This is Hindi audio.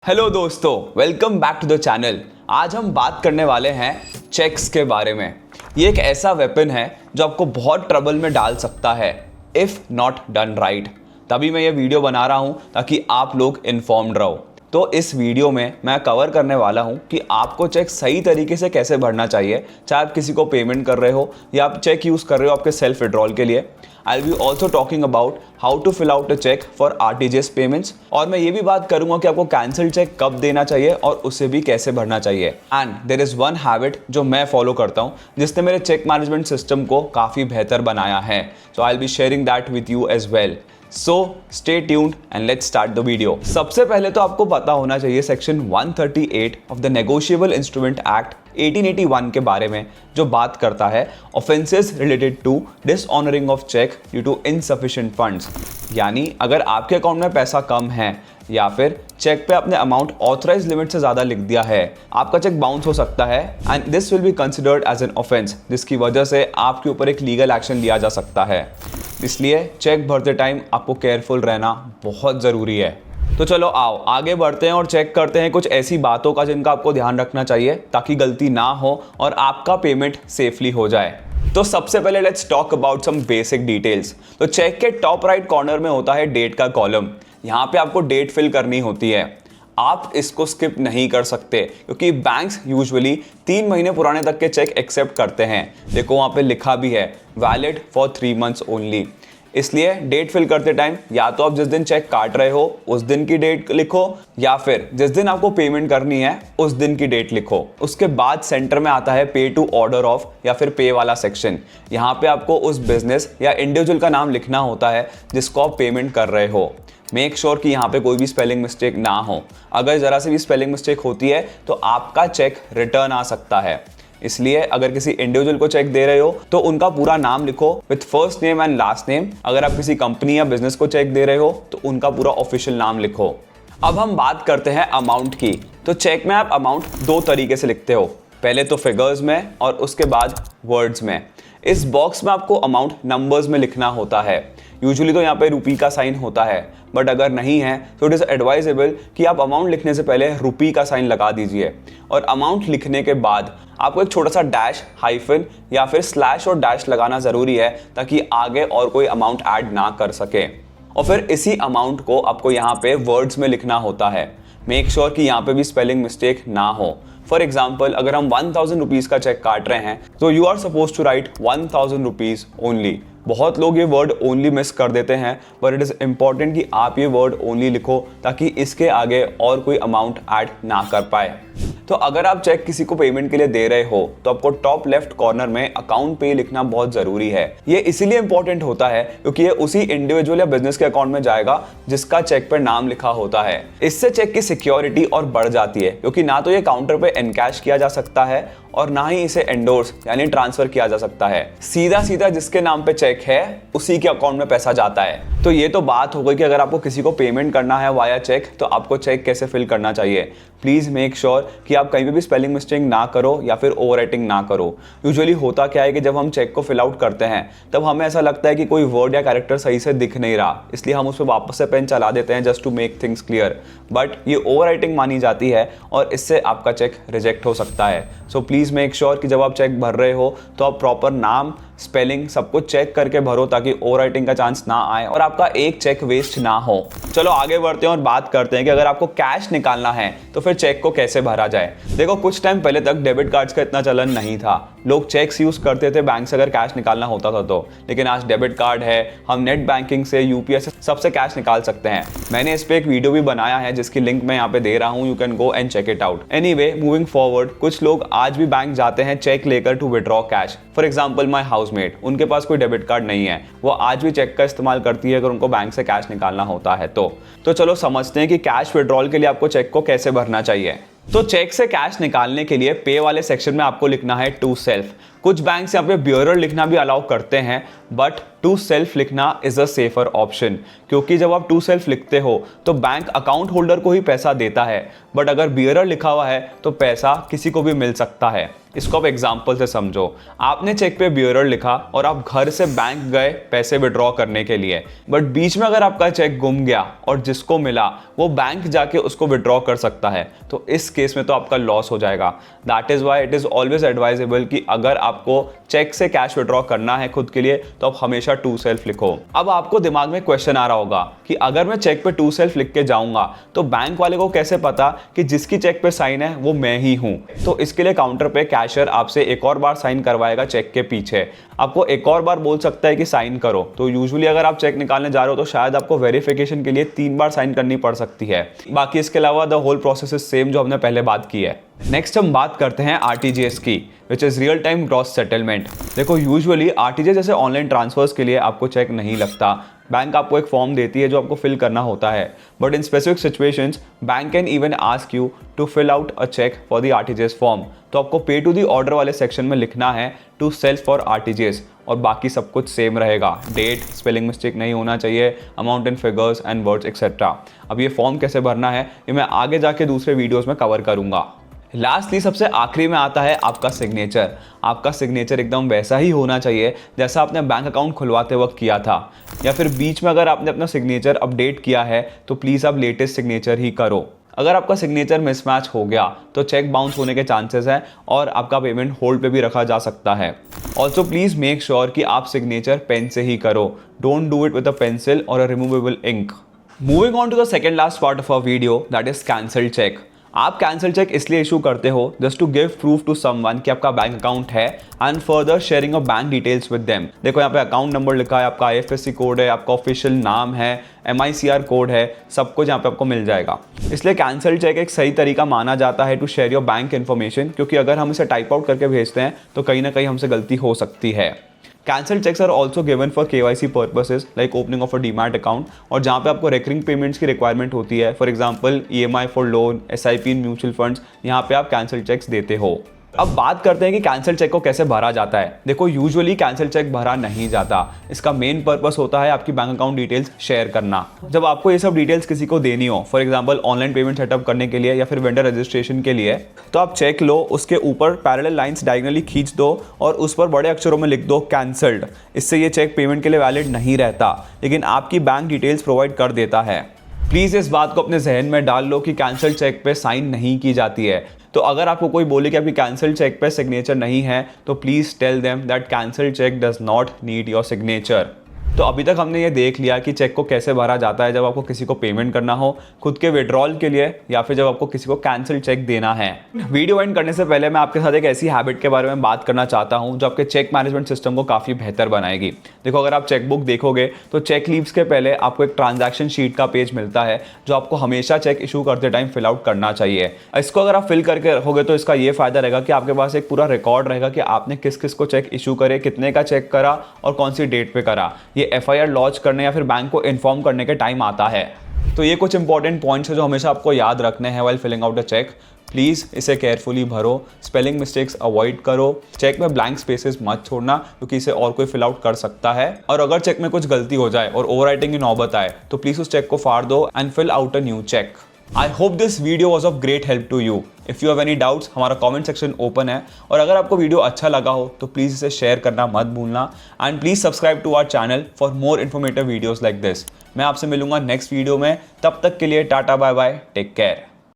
हेलो दोस्तों, welcome back to the channel. आज हम बात करने वाले हैं चेक्स के बारे में। ये एक ऐसा वेपन है जो आपको बहुत ट्रबल में डाल सकता है इफ़ नॉट डन राइट। तभी मैं ये वीडियो बना रहा हूँ ताकि आप लोग इन्फॉर्म्ड रहो। तो इस वीडियो में मैं कवर करने वाला हूँ कि आपको चेक सही तरीके से कैसे भरना चाहिए, चाहे आप किसी को पेमेंट कर रहे हो या आप चेक यूज़ कर रहे हो आपके सेल्फ विड्रॉल के लिए। I will be also talking about how to fill out a cheque for RTGS payments, और मैं ये भी बात करूंगा कि आपको कैंसिल चेक कब देना चाहिए और उसे भी कैसे भरना चाहिए। And there is one habit जो मैं फॉलो करता हूँ जिसने मेरे चेक मैनेजमेंट सिस्टम को काफ़ी बेहतर बनाया है। So I will be sharing that with you as well. So stay tuned and let's start the video. सबसे पहले तो आपको पता होना चाहिए section 138 of the negotiable instrument act 1881 के बारे में, जो बात करता है offences related to dishonouring of cheque due to insufficient funds. यानी अगर आपके अकाउंट में पैसा कम है या फिर चेक पे आपने अमाउंट ऑथराइज लिमिट से ज़्यादा लिख दिया है, आपका चेक बाउंस हो सकता है and this will be considered as an offence, जिसकी वजह से आपके ऊपर एक लीगल एक्शन लिया जा सकता है। इसलिए चेक भरते टाइम आपको केयरफुल रहना बहुत ज़रूरी है। तो चलो आओ आगे बढ़ते हैं और चेक करते हैं कुछ ऐसी बातों का जिनका आपको ध्यान रखना चाहिए ताकि गलती ना हो और आपका पेमेंट सेफली हो जाए। तो सबसे पहले let's talk about some basic details. तो चेक के टॉप राइट कॉर्नर में होता है डेट का कॉलम। यहाँ पे आपको डेट फिल करनी होती है। आप इसको स्किप नहीं कर सकते क्योंकि बैंक्स यूजुअली 3 महीने पुराने तक के चेक एक्सेप्ट करते हैं। देखो वहाँ पे लिखा भी है वैलिड फॉर 3 मंथ्स ओनली। इसलिए डेट फिल करते टाइम या तो आप जिस दिन चेक काट रहे हो उस दिन की डेट लिखो या फिर जिस दिन आपको पेमेंट करनी है उस दिन की डेट लिखो। उसके बाद सेंटर में आता है पे टू ऑर्डर ऑफ या फिर पे वाला सेक्शन। यहाँ पे आपको उस बिजनेस या इंडिविजुअल का नाम लिखना होता है जिसको आप पेमेंट कर रहे हो। मेक श्योर कि यहाँ पे कोई भी स्पेलिंग मिस्टेक ना हो। अगर ज़रा से भी स्पेलिंग मिस्टेक होती है तो आपका चेक रिटर्न आ सकता है। इसलिए अगर किसी इंडिविजुअल को चेक दे रहे हो तो उनका पूरा नाम लिखो with first name and last name. अगर आप किसी कंपनी या बिजनेस को चेक दे रहे हो तो उनका पूरा ऑफिशियल नाम लिखो। अब हम बात करते हैं अमाउंट की। तो चेक में आप अमाउंट 2 तरीके से लिखते हो, पहले तो फिगर्स में और उसके बाद वर्ड्स में। इस बॉक्स में आपको अमाउंट नंबर्स में लिखना होता है। यूजुअली तो यहाँ पे रुपी का साइन होता है, बट अगर नहीं है तो इट इज़ एडवाइजेबल कि आप अमाउंट लिखने से पहले रुपी का साइन लगा दीजिए। और अमाउंट लिखने के बाद आपको एक छोटा सा डैश, हाइफन या फिर स्लैश और डैश लगाना ज़रूरी है ताकि आगे और कोई अमाउंट ऐड ना कर सके। और फिर इसी अमाउंट को आपको यहाँ पे वर्ड्स में लिखना होता है। मेक श्योर कि यहाँ पे भी स्पेलिंग मिस्टेक ना हो। फॉर एग्जाम्पल, अगर हम 1000 रुपीज़ का चेक काट रहे हैं तो you are suppose to write 1000 rupees only. बहुत लोग ये वर्ड ओनली मिस कर देते हैं, बट इट इज़ इम्पॉर्टेंट कि आप ये वर्ड ओनली लिखो ताकि इसके आगे और कोई अमाउंट ऐड ना कर पाए। तो अगर आप चेक किसी को पेमेंट के लिए दे रहे हो तो आपको टॉप लेफ्ट कॉर्नर में अकाउंट पे लिखना बहुत ज़रूरी है। ये इसीलिए इंपॉर्टेंट होता है क्योंकि ये उसी इंडिविजुअल या बिजनेस के अकाउंट में जाएगा जिसका चेक पर नाम लिखा होता है। इससे चेक की सिक्योरिटी और बढ़ जाती है क्योंकि ना तो ये काउंटर पे एनकैश किया जा सकता है और ना ही इसे एंडोर्स यानी ट्रांसफर किया जा सकता है। सीधा सीधा जिसके नाम पे चेक है उसी के अकाउंट में पैसा जाता है। तो ये तो बात हो गई कि अगर आपको किसी को पेमेंट करना है वाया चेक तो आपको चेक कैसे फिल करना चाहिए। प्लीज़ मेक श्योर कि आप कहीं पे भी स्पेलिंग मिस्टेक ना करो या फिर ओवर राइटिंग ना करो। यूजुअली होता क्या है कि जब हम चेक को फिल आउट करते हैं तब हमें ऐसा लगता है कि कोई वर्ड या कैरेक्टर सही से दिख नहीं रहा, इसलिए हम उस पर वापस से पेन चला देते हैं just to make things clear. But ये ओवर राइटिंग मानी जाती है और इससे आपका चेक रिजेक्ट हो सकता है। सो प्लीज़ मेक श्योर कि जब आप चेक भर रहे हो तो आप प्रॉपर नाम, स्पेलिंग सब कुछ चेक करके भरो ताकि ओवर राइटिंग का चांस ना आए और आपका एक चेक वेस्ट ना हो। चलो आगे बढ़ते हैं और बात करते हैं कि अगर आपको कैश निकालना है तो फिर चेक को कैसे भरा जाए। देखो कुछ टाइम पहले तक डेबिट कार्ड्स का इतना चलन नहीं था। लोग चेक्स यूज करते थे बैंक से अगर कैश निकालना होता था तो, लेकिन आज डेबिट कार्ड है, हम नेट बैंकिंग से, UPI से सबसे कैश निकाल सकते हैं। मैंने इस पे एक वीडियो भी बनाया है जिसकी लिंक मैं यहाँ पे दे रहा हूँ, you can go and check it out. Anyway, moving forward, कुछ लोग आज भी बैंक जाते हैं चेक लेकर to withdraw cash. For example my housemate, उनके पास कोई डेबिट कार्ड नहीं है, वो आज भी चेक का इस्तेमाल करती है अगर उनको बैंक से कैश निकालना होता है तो चलो समझते हैं कि कैश विड्रॉल के लिए आपको चेक को कैसे भरना चाहिए। तो चेक से कैश निकालने के लिए पे वाले सेक्शन में आपको लिखना है टू सेल्फ। कुछ बैंक्स यहाँ पे ब्योरर लिखना भी अलाउ करते हैं, बट टू सेल्फ लिखना इज अ सेफर ऑप्शन क्योंकि जब आप टू सेल्फ लिखते हो तो बैंक अकाउंट होल्डर को ही पैसा देता है, बट अगर ब्योरर लिखा हुआ है तो पैसा किसी को भी मिल सकता है। इसको आप एग्जाम्पल से समझो। आपने चेक पे बियरर लिखा और आप घर से बैंक गए पैसे विड्रॉ करने के लिए, बट बीच में अगर आपका चेक गुम गया और जिसको मिला वो बैंक जाके उसको विड्रॉ कर सकता है, तो इस केस में तो आपका लॉस हो जाएगा। That is why it is always advisable कि अगर आपको चेक से कैश विड्रॉ करना है खुद के लिए तो आप हमेशा टू सेल्फ लिखो। अब आपको दिमाग में क्वेश्चन आ रहा होगा कि अगर मैं चेक पे टू सेल्फ लिख के जाऊंगा तो बैंक वाले को कैसे पता कि जिसकी चेक पे साइन है वो मैं ही हूं। तो इसके लिए काउंटर पे कैशियर आपसे एक और बार साइन करवाएगा चेक के पीछे, आपको एक और बार बोल सकता है कि साइन करो। तो यूजुअली अगर आप चेक निकालने जा रहे हो तो शायद आपको वेरिफिकेशन के लिए 3 बार साइन करनी पड़ सकती है। बाकी इसके अलावा the whole process is same जो हमने पहले बात की है। नेक्स्ट हम बात करते हैं RTGS की, which is real time gross settlement. देखो यूजुअली RTGS जैसे ऑनलाइन ट्रांसफर्स के लिए आपको चेक नहीं लगता, बैंक आपको एक फॉर्म देती है जो आपको फिल करना होता है, but in specific situations bank can even ask you to fill out a cheque for the RTGS form. तो आपको पे टू द ऑर्डर वाले सेक्शन में लिखना है टू सेल्फ फॉर RTGS और बाकी सब कुछ सेम रहेगा। डेट, स्पेलिंग मिस्टेक नहीं होना चाहिए, amount in figures and words etcetera. अब ये फॉर्म कैसे भरना है ये मैं आगे जाके दूसरे वीडियोस में कवर करूंगा। लास्टली सबसे आखिरी में आता है आपका सिग्नेचर। आपका सिग्नेचर एकदम वैसा ही होना चाहिए जैसा आपने बैंक अकाउंट खुलवाते वक्त किया था, या फिर बीच में अगर आपने अपना सिग्नेचर अपडेट किया है तो प्लीज़ आप लेटेस्ट सिग्नेचर ही करो। अगर आपका सिग्नेचर मिसमैच हो गया तो चेक बाउंस होने के चांसेस हैं और आपका पेमेंट होल्ड पे भी रखा जा सकता है। ऑल्सो प्लीज़ मेक श्योर कि आप सिग्नेचर पेन से ही करो, don't do it with a pencil or a removable ink. Moving on to the second last part of our video, that is cancel cheque. आप कैंसिल चेक इसलिए इशू करते हो just to give proof to someone कि आपका बैंक अकाउंट है and further sharing of bank details with them. देखो यहाँ पे अकाउंट नंबर लिखा है, आपका IFSC कोड है, आपका ऑफिशियल नाम है, MICR कोड है, सब कुछ यहाँ पे आपको मिल जाएगा। इसलिए कैंसिल चेक एक सही तरीका माना जाता है to share your bank information, क्योंकि अगर हम इसे टाइप आउट करके भेजते हैं तो कहीं ना कहीं हमसे गलती हो सकती है। Cancelled checks are also given for KYC purposes like opening of a demat account, और जहाँ पे आपको रिकरिंग पेमेंट्स की रिक्वायरमेंट होती है, for example EMI for loan, SIP in mutual funds, यहाँ पे आप कैंसिल चेक्स देते हो। अब बात करते हैं कि कैंसिल चेक को कैसे भरा जाता है। देखो यूजुअली कैंसिल चेक भरा नहीं जाता, इसका मेन पर्पस होता है आपकी बैंक अकाउंट डिटेल्स शेयर करना। जब आपको ये सब डिटेल्स किसी को देनी हो, for example online payment setup करने के लिए या फिर वेंडर रजिस्ट्रेशन के लिए, तो आप चेक लो, उसके ऊपर पैरेलल लाइंस डायगोनली खींच दो और उस पर बड़े अक्षरों में लिख दो कैंसल्ड। इससे ये चेक पेमेंट के लिए वैलिड नहीं रहता, लेकिन आपकी बैंक डिटेल्स प्रोवाइड कर देता है। प्लीज़ इस बात को अपने जहन में डाल लो कि कैंसिल चेक पे साइन नहीं की जाती है। तो अगर आपको कोई बोले कि आपकी कैंसिल चेक पे सिग्नेचर नहीं है तो please tell them that cancel cheque does not need your signature. तो अभी तक हमने ये देख लिया कि चेक को कैसे भरा जाता है जब आपको किसी को पेमेंट करना हो, खुद के विड्रॉल के लिए, या फिर जब आपको किसी को कैंसिल चेक देना है। वीडियो एंड करने से पहले मैं आपके साथ एक ऐसी हैबिट के बारे में बात करना चाहता हूं जो आपके चेक मैनेजमेंट सिस्टम को काफ़ी बेहतर बनाएगी। देखो, अगर आप चेकबुक देखोगे तो चेक लीव्स के पहले आपको एक ट्रांजैक्शन शीट का पेज मिलता है जो आपको हमेशा चेक इशू करते टाइम फिल आउट करना चाहिए। इसको अगर आप फिल करके रखोगे तो इसका ये फायदा रहेगा कि आपके पास एक पूरा रिकॉर्ड रहेगा कि आपने किस किस को चेक इशू करे, कितने का चेक करा और कौन सी डेट पे करा। ये FIR लॉन्च करने या फिर बैंक को इन्फॉर्म करने के टाइम आता है। तो ये कुछ इंपॉर्टेंट पॉइंट्स है जो हमेशा आपको याद रखने हैं while filling out a cheque. Please इसे केयरफुली भरो, स्पेलिंग मिस्टेक्स अवॉइड करो, चेक में ब्लैंक स्पेसेस मत छोड़ना क्योंकि इसे और कोई फिल आउट कर सकता है। और अगर चेक में कुछ गलती हो जाए और ओवरराइटिंग की नौबत आए तो प्लीज़ उस चेक को फाड़ दो and fill out a new cheque. I hope this video was of great help to you. If you have any doubts, हमारा कमेंट सेक्शन ओपन है, और अगर आपको वीडियो अच्छा लगा हो तो प्लीज़ इसे शेयर करना मत भूलना and please subscribe to our channel for more informative videos like this. मैं आपसे मिलूंगा नेक्स्ट वीडियो में, तब तक के लिए tata bye bye, take care.